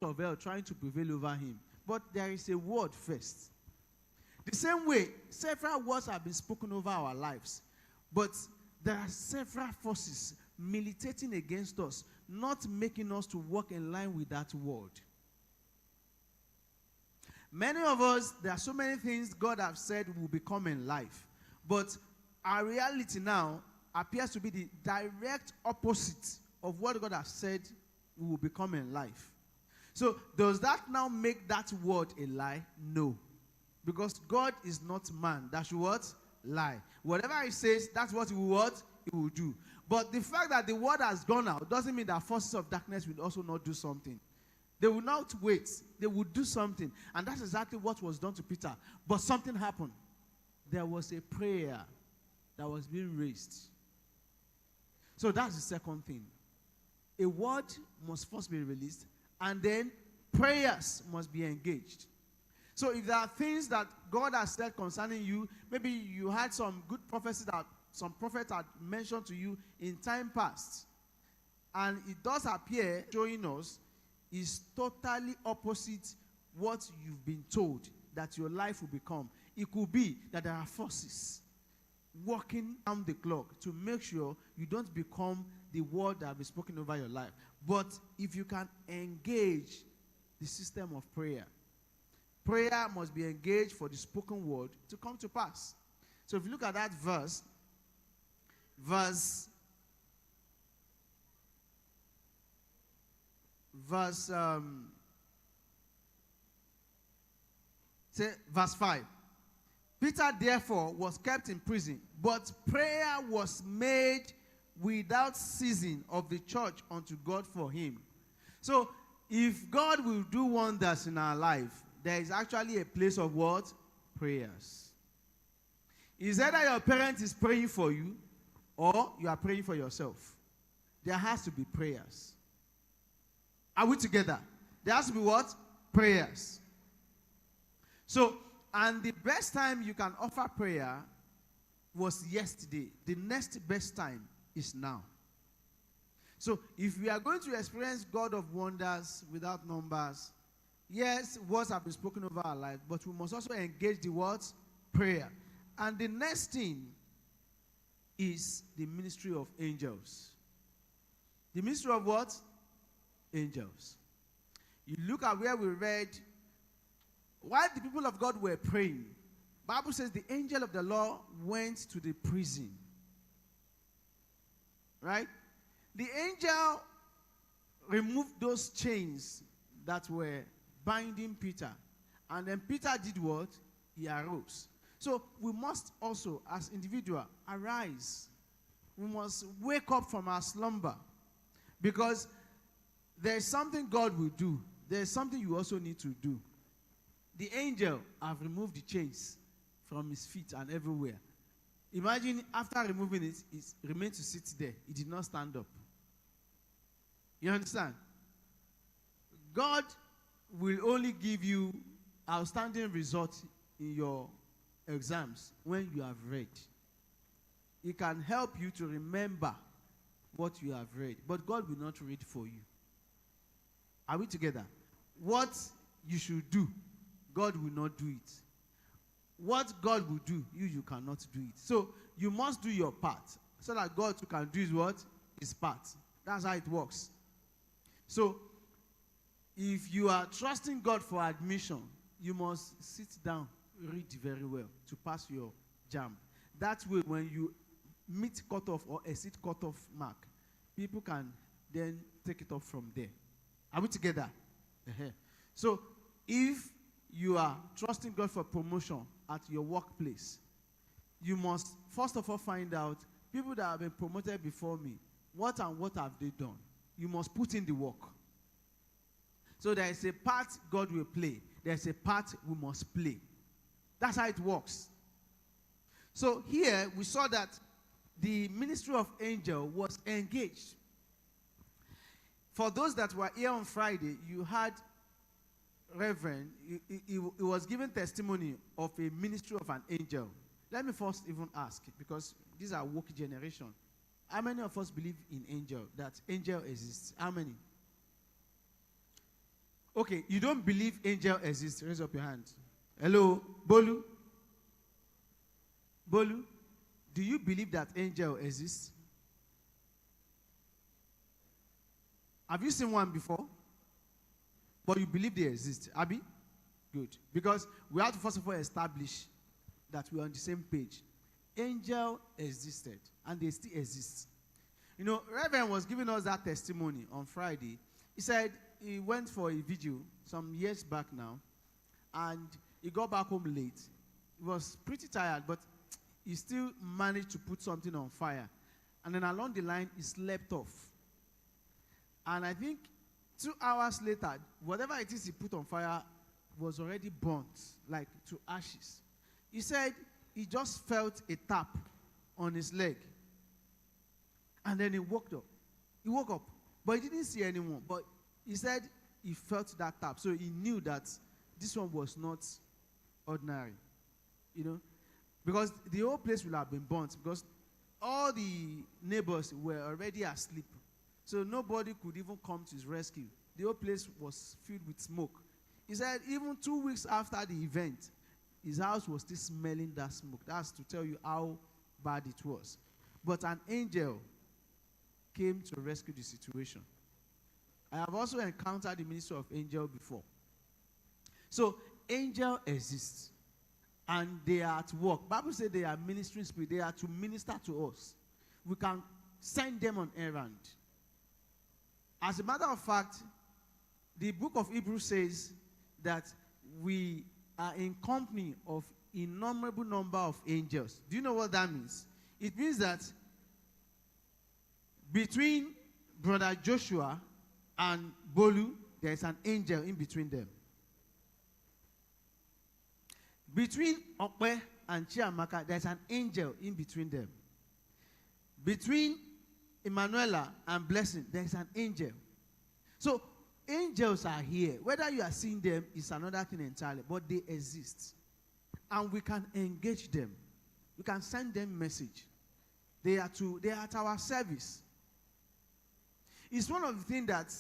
of hell trying to prevail over him. But there is a word first. The same way, several words have been spoken over our lives. But there are several forces militating against us, not making us to walk in line with that word. Many of us, there are so many things God has said will become in life. But our reality now appears to be the direct opposite of what God has said will become in life. So, does that now make that word a lie? No. Because God is not man that should what? Lie. Whatever he says, that's what he will what? He will do. But the fact that the word has gone out doesn't mean that forces of darkness will also not do something. They will not wait. They will do something. And that's exactly what was done to Peter. But something happened. There was a prayer that was being raised. So that's the second thing. A word must first be released, and then prayers must be engaged. So if there are things that God has said concerning you, maybe you had some good prophecy that some prophet had mentioned to you in time past, and it does appear showing us is totally opposite what you've been told that your life will become. It could be that there are forces working down the clock to make sure you don't become the word that has been spoken over your life. But if you can engage the system of prayer, prayer must be engaged for the spoken word to come to pass. So if you look at that verse verse 5. Peter therefore was kept in prison, but prayer was made without ceasing of the church unto God for him. So if God will do wonders in our life, there is actually a place of what? Prayers. Is either your parent is praying for you or you are praying for yourself. There has to be prayers. Are we together? There has to be what? Prayers. So, and the best time you can offer prayer was yesterday. The next best time is now. So, if we are going to experience God of wonders without numbers, yes, words have been spoken over our life, but we must also engage the words prayer. And the next thing is the ministry of angels. The ministry of what? Angels. You look at where we read, while the people of God were praying, the Bible says the angel of the Lord went to the prison. Right? The angel removed those chains that were binding Peter. And then Peter did what? He arose. So we must also, as individuals, arise. We must wake up from our slumber. Because there is something God will do. There is something you also need to do. The angel have removed the chains from his feet and everywhere. Imagine after removing it, it remained to sit there. It did not stand up. You understand? God will only give you outstanding results in your exams when you have read. It can help you to remember what you have read, but God will not read for you. Are we together? What you should do, God will not do it. What God will do, you cannot do it. So you must do your part so that God can do his what? His part. That's how it works. So if you are trusting God for admission, you must sit down, read very well to pass your JAMB. That way, when you meet cutoff or exceed cutoff mark, people can then take it up from there. Are we together? So if you are trusting God for promotion at your workplace, you must first of all find out people that have been promoted before me, what have they done? You must put in the work. So there is a part God will play. There is a part we must play. That's how it works. So here we saw that the ministry of angel was engaged. For those that were here on Friday, you had Reverend, he was given testimony of a ministry of an angel. Let me first even ask, because these are woke generation. How many of us believe in angel, that angel exists? How many? Okay, you don't believe angel exists. Raise up your hand. Hello, Bolu. Bolu, do you believe that angel exists? Have you seen one before? But you believe they exist, Abi? Good. Because we have to first of all establish that we are on the same page. Angel existed, and they still exist. You know, Reverend was giving us that testimony on Friday. He said he went for a vigil some years back now, and he got back home late. He was pretty tired, but he still managed to put something on fire. And then along the line, he slept off. And I think 2 hours later, whatever it is he put on fire was already burnt, like to ashes. He said he just felt a tap on his leg. And then he woke up. He woke up, but he didn't see anyone. But he said he felt that tap. So he knew that this one was not ordinary. You know? Because the whole place will have been burnt. Because all the neighbors were already asleep. So nobody could even come to his rescue. The whole place was filled with smoke. He said even 2 weeks after the event, his house was still smelling that smoke. That's to tell you how bad it was. But an angel came to rescue the situation. I have also encountered the ministry of angel before. So angel exists. And they are at work. Bible says they are ministering spirit. They are to minister to us. We can send them on errand. As a matter of fact, the book of Hebrews says that we are in company of innumerable number of angels. Do you know what that means? It means that between Brother Joshua and Bolu, there is an angel in between them. Between Okwe and Chiamaka, there is an angel in between them. Between Emanuela and Blessing, there is an angel. So, angels are here. Whether you are seeing them is another thing entirely, but they exist. And we can engage them. We can send them message. They are at our service. It's one of the things that